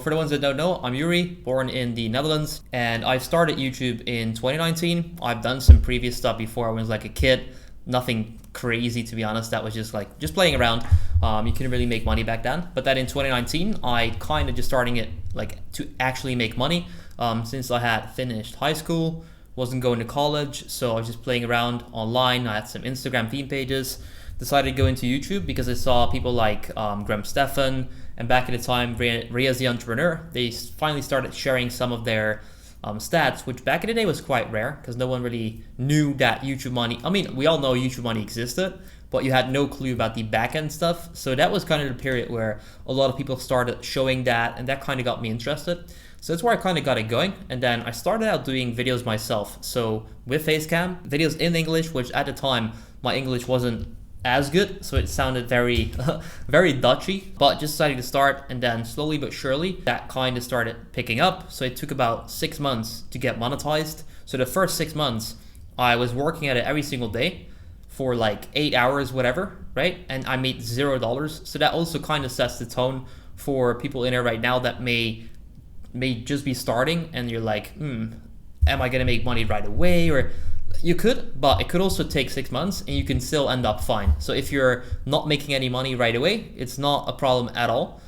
For the ones that don't know, I'm Youri, born in the Netherlands, and I started YouTube in 2019. I've done some previous stuff before I was like a kid. Nothing crazy, to be honest. That was just playing around. You couldn't really make money back then. But then in 2019, I kind of just starting it like to actually make money. Since I had finished high school, wasn't going to college, so I was just playing around online. I had some Instagram theme pages. Decided to go into YouTube because I saw people like Graham Stephan, and back at the time, Riaz the Entrepreneur, they finally started sharing some of their stats, which back in the day was quite rare because no one really knew that YouTube money. I mean, we all know YouTube money existed, but you had no clue about the back end stuff. So that was kind of the period where a lot of people started showing that, and that kind of got me interested. So that's where I kind of got it going. And then I started out doing videos myself. So with Facecam, videos in English, which at the time, my English wasn't as good, so it sounded very very Dutchy, but just decided to start, and then slowly but surely that kind of started picking up. So it took about 6 months to get monetized. So the first 6 months I was working at it every single day for like 8 hours, whatever, right? And I made $0. So that also kind of sets the tone for people in there right now that may just be starting, and you're like, am I gonna make money right away? Or you could, but it could also take 6 months and you can still end up fine. So if you're not making any money right away, it's not a problem at all.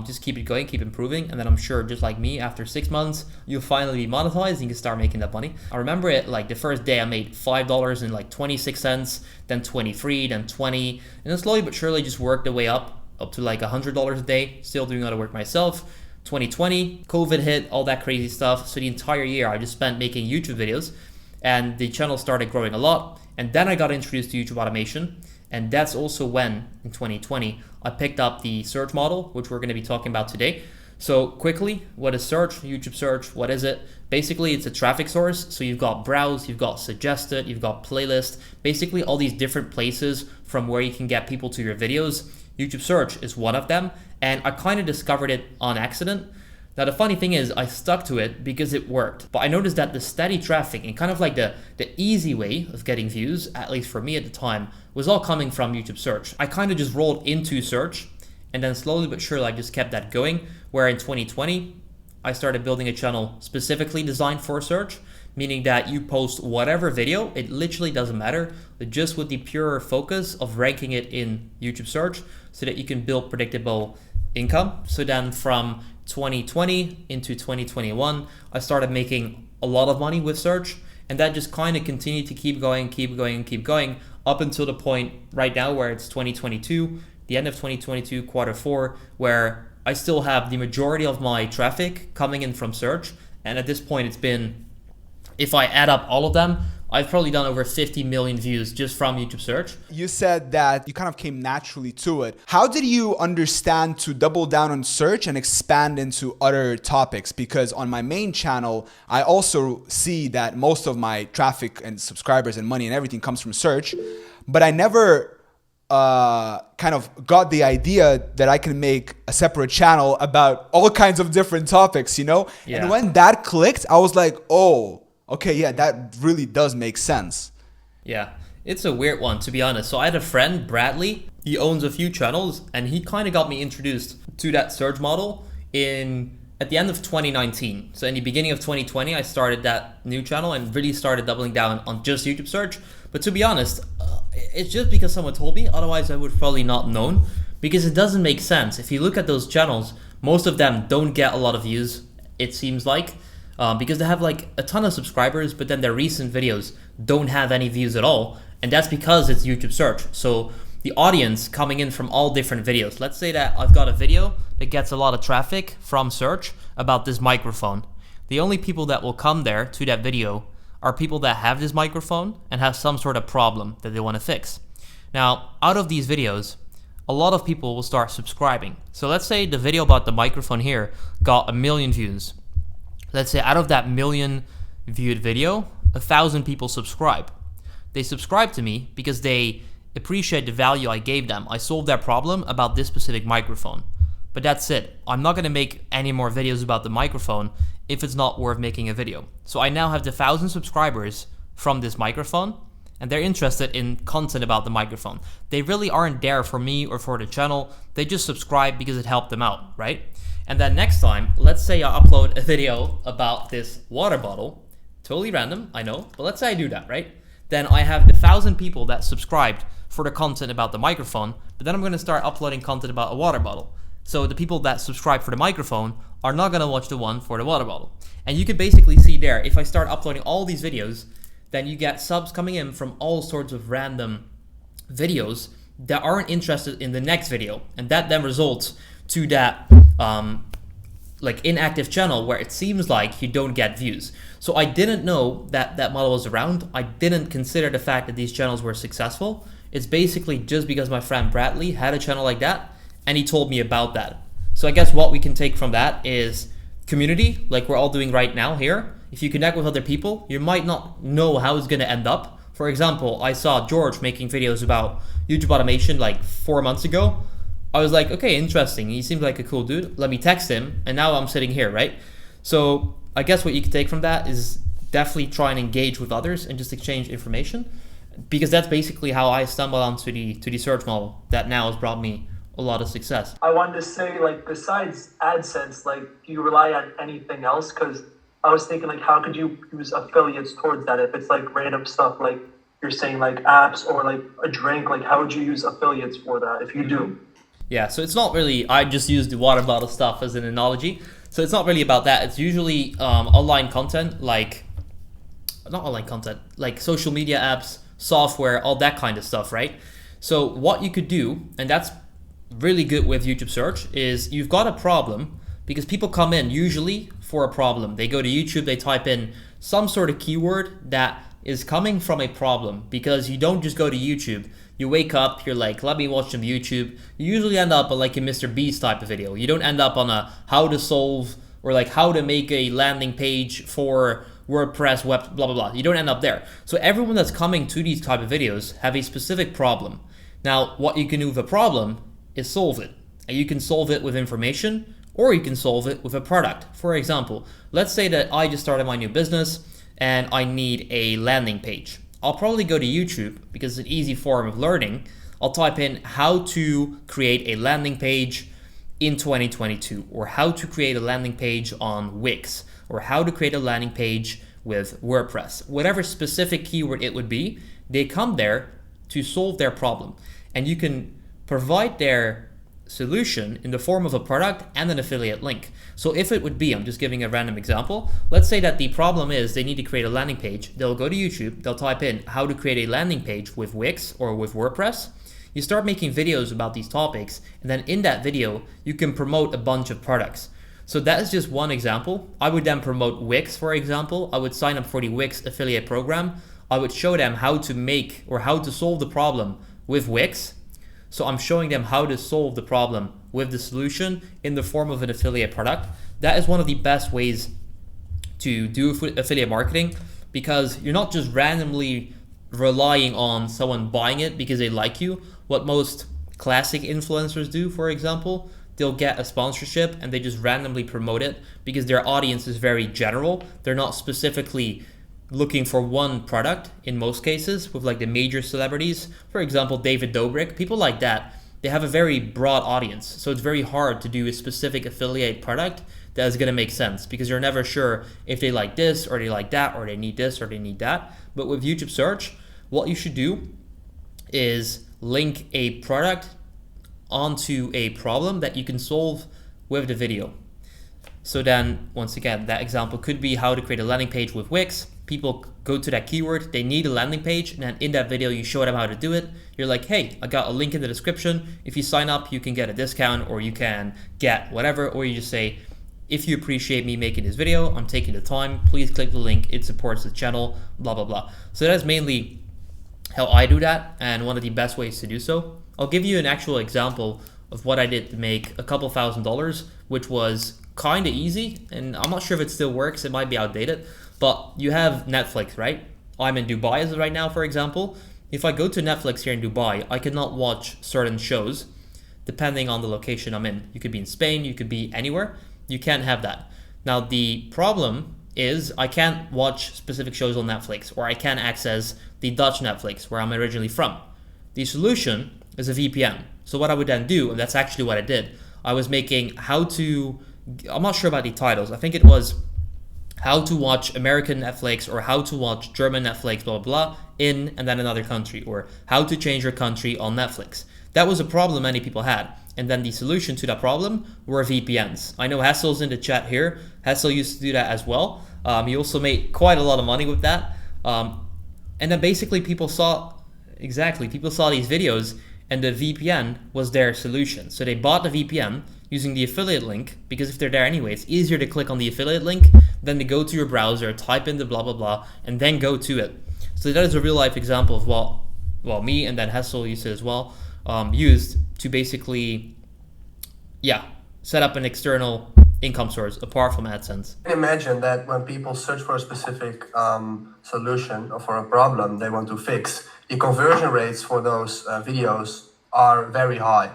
Just keep it going, keep improving, and then I'm sure, just like me, after 6 months, you'll finally be monetized and you can start making that money. I remember it like the first day I made $5 and like 26 cents, then 23, then 20, and then slowly but surely just worked the way up to like $100 a day, still doing all the work myself. 2020, COVID hit, all that crazy stuff. So the entire year I just spent making YouTube videos, and the channel started growing a lot. And then I got introduced to YouTube automation, and that's also when in 2020 I picked up the search model, which we're going to be talking about today. So quickly, what is search? YouTube search, what is it? Basically, it's a traffic source. So you've got browse, you've got suggested, you've got playlist, basically all these different places from where you can get people to your videos. YouTube search is one of them, and I kind of discovered it on accident. Now the funny thing is I stuck to it because it worked, but I noticed that the steady traffic and kind of like the easy way of getting views, at least for me at the time, was all coming from YouTube search. I kind of just rolled into search, and then slowly but surely I just kept that going, where in 2020 I started building a channel specifically designed for search, meaning that you post whatever video, it literally doesn't matter, but just with the pure focus of ranking it in YouTube search so that you can build predictable income. So then from 2020 into 2021, I started making a lot of money with search, and that just kind of continued to keep going up until the point right now where it's 2022, the end of 2022, Q4, where I still have the majority of my traffic coming in from search. And at this point, it's been, if I add up all of them, I've probably done over 50 million views just from YouTube search. You said that you kind of came naturally to it. How did you understand to double down on search and expand into other topics? Because on my main channel, I also see that most of my traffic and subscribers and money and everything comes from search, but I never kind of got the idea that I can make a separate channel about all kinds of different topics, you know? Yeah. And when that clicked, I was like, oh, okay, yeah, that really does make sense. Yeah, it's a weird one, to be honest. So I had a friend, Bradley, he owns a few channels, and he kind of got me introduced to that search model at the end of 2019. So in the beginning of 2020, I started that new channel and really started doubling down on just YouTube search. But to be honest, it's just because someone told me, otherwise I would probably not known, because it doesn't make sense. If you look at those channels, most of them don't get a lot of views, it seems like. Because they have like a ton of subscribers, but then their recent videos don't have any views at all. And that's because it's YouTube search. So the audience coming in from all different videos. Let's say that I've got a video that gets a lot of traffic from search about this microphone. The only people that will come there to that video are people that have this microphone and have some sort of problem that they want to fix. Now, out of these videos, a lot of people will start subscribing. So let's say the video about the microphone here got 1 million views. Let's say out of that 1 million viewed video, 1,000 people subscribe. They subscribe to me because they appreciate the value I gave them. I solved their problem about this specific microphone. But that's it. I'm not going to make any more videos about the microphone if it's not worth making a video. So I now have the 1,000 subscribers from this microphone, and they're interested in content about the microphone. They really aren't there for me or for the channel. They just subscribe because it helped them out, right? And then next time, let's say I upload a video about this water bottle, totally random, I know, but let's say I do that, right? Then I have 1,000 people that subscribed for the content about the microphone, but then I'm going to start uploading content about a water bottle. So the people that subscribe for the microphone are not going to watch the one for the water bottle. And you can basically see there, if I start uploading all these videos, then you get subs coming in from all sorts of random videos that aren't interested in the next video. And that then results to that like inactive channel where it seems like you don't get views. So I didn't know that that model was around. I didn't consider the fact that these channels were successful. It's basically just because my friend Bradley had a channel like that and he told me about that. So I guess what we can take from that is community, like we're all doing right now here. If you connect with other people, you might not know how it's going to end up. For example, I saw George making videos about YouTube automation like 4 months ago. I was like, okay, interesting. He seems like a cool dude. Let me text him. And now I'm sitting here, right? So I guess what you can take from that is definitely try and engage with others and just exchange information, because that's basically how I stumbled onto the search model that now has brought me a lot of success. I wanted to say, like, besides AdSense, like, do you rely on anything else? Because I was thinking, like, how could you use affiliates towards that? If it's like random stuff, like you're saying, like apps or like a drink, like how would you use affiliates for that if you do? Yeah, so it's not really, I just use the water bottle stuff as an analogy. So it's not really about that. It's usually online content, like, not online content, like social media apps, software, all that kind of stuff, right? So what you could do, and that's really good with YouTube search, is you've got a problem, because people come in usually for a problem. They go to YouTube, they type in some sort of keyword that is coming from a problem, because you don't just go to YouTube. You wake up, you're like, let me watch some YouTube. You usually end up on like a Mr. Beast type of video. You don't end up on a how to solve or like how to make a landing page for WordPress, web, blah, blah, blah. You don't end up there. So everyone that's coming to these type of videos have a specific problem. Now, what you can do with a problem is solve it. And you can solve it with information, or you can solve it with a product. For example, let's say that I just started my new business and I need a landing page. I'll probably go to YouTube because it's an easy form of learning. I'll type in how to create a landing page in 2022, or how to create a landing page on Wix, or how to create a landing page with WordPress. Whatever specific keyword it would be, they come there to solve their problem. And you can provide their solution in the form of a product and an affiliate link. So if it would be, I'm just giving a random example, let's say that the problem is they need to create a landing page. They'll go to YouTube, they'll type in how to create a landing page with Wix or with WordPress. You start making videos about these topics, and then in that video, you can promote a bunch of products. So that is just one example. I would then promote Wix, for example. I would sign up for the Wix affiliate program. I would show them how to make or how to solve the problem with Wix. So I'm showing them how to solve the problem with the solution in the form of an affiliate product. That is one of the best ways to do affiliate marketing, because you're not just randomly relying on someone buying it because they like you. What most classic influencers do, for example, they'll get a sponsorship and they just randomly promote it because their audience is very general. They're not specifically looking for one product in most cases. With like the major celebrities, for example, David Dobrik, people like that, they have a very broad audience. So it's very hard to do a specific affiliate product that is going to make sense, because you're never sure if they like this or they like that or they need this or they need that. But with YouTube search, what you should do is link a product onto a problem that you can solve with the video. So then, once again, that example could be how to create a landing page with Wix. People go to that keyword, they need a landing page, and then in that video you show them how to do it. You're like, hey, I got a link in the description. If you sign up, you can get a discount, or you can get whatever, or you just say, if you appreciate me making this video, I'm taking the time, please click the link, it supports the channel, blah, blah, blah. So that's mainly how I do that, and one of the best ways to do so. I'll give you an actual example of what I did to make a couple $1,000s, which was kind of easy, and I'm not sure if it still works, it might be outdated, but you have Netflix, right? I'm in Dubai as of right now, for example. If I go to Netflix here in Dubai, I cannot watch certain shows depending on the location I'm in. You could be in Spain, you could be anywhere. You can't have that. Now, the problem is I can't watch specific shows on Netflix, or I can't access the Dutch Netflix where I'm originally from. The solution is a VPN. So what I would then do, and that's actually what I did, I was making how to I'm not sure about the titles. I think it was how to watch American Netflix or how to watch German Netflix, blah, blah, blah, in and then another country, or how to change your country on Netflix. That was a problem many people had. And then the solution to that problem were VPNs. I know Hassel's in the chat here. Hassel used to do that as well. He also made quite a lot of money with that. And then basically people saw these videos and the VPN was their solution. So they bought the VPN using the affiliate link, because if they're there anyway, it's easier to click on the affiliate link than to go to your browser, type in the blah, blah, blah, and then go to it. So that is a real life example of what me and then Hassel used to as well, used to basically, set up an external income source apart from AdSense. I can imagine that when people search for a specific solution or for a problem they want to fix, the conversion rates for those videos are very high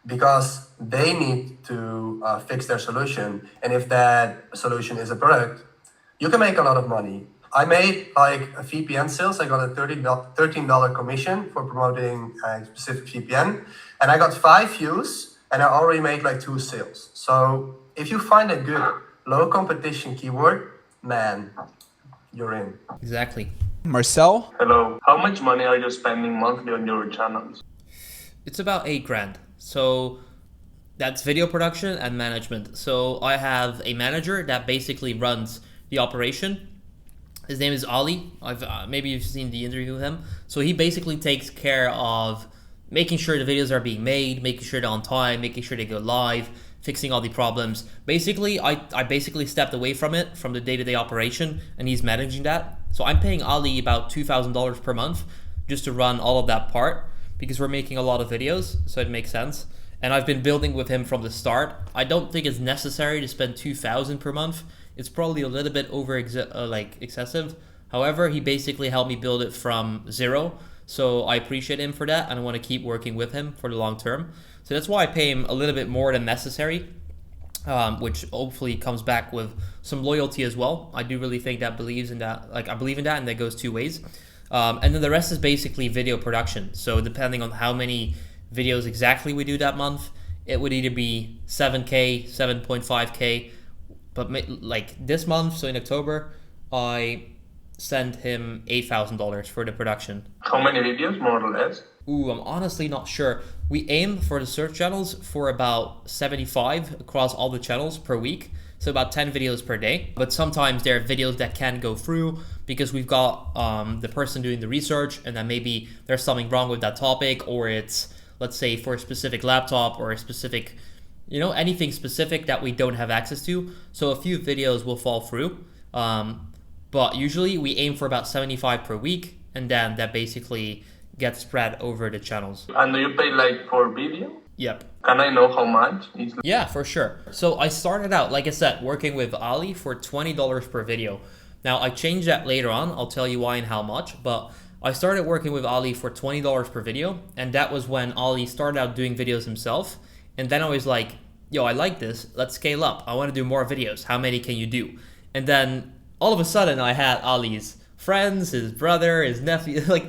because they need to fix their solution. And if that solution is a product, you can make a lot of money. I made like a VPN sales. I got a $13 commission for promoting a specific VPN, and I got 5 views, and I already made like 2 sales. So if you find a good low competition keyword, man, you're in. Exactly. Marcel? Hello. How much money are you spending monthly on your channels? It's about $8,000. So that's video production and management. So I have a manager that basically runs the operation. His name is Ali. Maybe you've seen the interview with him. So he basically takes care of making sure the videos are being made, making sure they're on time, making sure they go live, fixing all the problems. Basically, I basically stepped away from it, from the day-to-day operation, and he's managing that. So I'm paying Ali about $2,000 per month just to run all of that part, because we're making a lot of videos, so it makes sense. And I've been building with him from the start. I don't think it's necessary to spend $2,000 per month. It's probably a little bit excessive. However, he basically helped me build it from zero. So I appreciate him for that, and I want to keep working with him for the long term. So that's why I pay him a little bit more than necessary, which hopefully comes back with some loyalty as well. I do really think that believes in that. Like, I believe in that, and that goes 2 ways. And then the rest is basically video production. So depending on how many videos exactly we do that month, it would either be 7K, 7.5K. But like this month, so in October, I sent him $8,000 for the production. How many videos, more or less? Ooh, I'm honestly not sure. We aim for the search channels for about 75 across all the channels per week. So about 10 videos per day. But sometimes there are videos that can go through because we've got the person doing the research, and then maybe there's something wrong with that topic, or it's, let's say, for a specific laptop or a specific, anything specific that we don't have access to. So a few videos will fall through. But usually we aim for about 75 per week, and then that basically gets spread over the channels. And do you pay like for video? Yep. Can I know how much? Yeah, for sure. So I started out, like I said, working with Ali for $20 per video. Now I changed that later on. I'll tell you why and how much, but I started working with Ali for $20 per video, and that was when Ali started out doing videos himself. And then I was like, yo, I like this. Let's scale up. I want to do more videos. How many can you do? And then all of a sudden I had Ali's friends, his brother, his nephew, like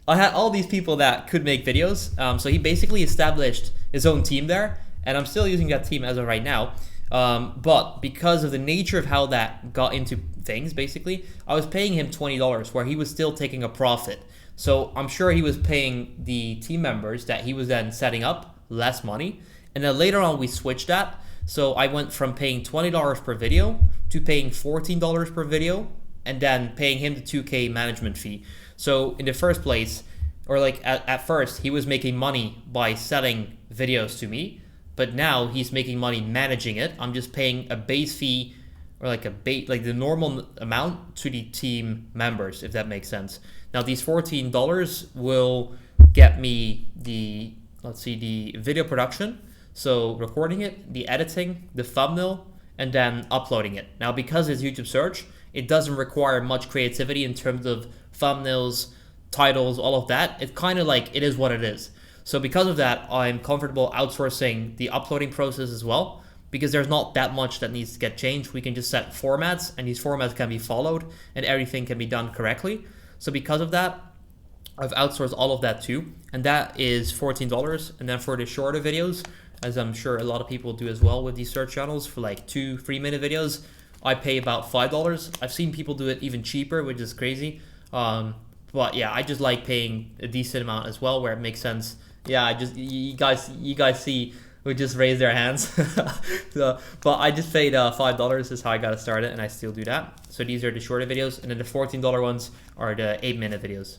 I had all these people that could make videos. So he basically established his own team there, and I'm still using that team as of right now. But because of the nature of how that got into things, basically, I was paying him $20 where he was still taking a profit. So I'm sure he was paying the team members that he was then setting up less money. And then later on we switched that. So I went from paying $20 per video to paying $14 per video, and then paying him the 2K management fee. So in the first place, or like at first, he was making money by selling videos to me, but now he's making money managing it. I'm just paying a base fee, or like the normal amount to the team members, if that makes sense. Now these $14 will get me the video production. So recording it, the editing, the thumbnail, and then uploading it. Now because it's YouTube search, it doesn't require much creativity in terms of thumbnails, titles, all of that. It's kind of like, it is what it is. So because of that, I'm comfortable outsourcing the uploading process as well, because there's not that much that needs to get changed. We can just set formats, and these formats can be followed, and everything can be done correctly. So because of that, I've outsourced all of that too, and that is $14. And then for the shorter videos, as I'm sure a lot of people do as well with these search channels, for like 2-3 minute videos. I pay about $5. I've seen people do it even cheaper, which is crazy. But yeah, I just like paying a decent amount as well, where it makes sense. Yeah, I just, you guys see, we just raise their hands. So, but I just paid $5 is how I got to start it, and I still do that. So these are the shorter videos, and then the $14 ones are the 8-minute videos.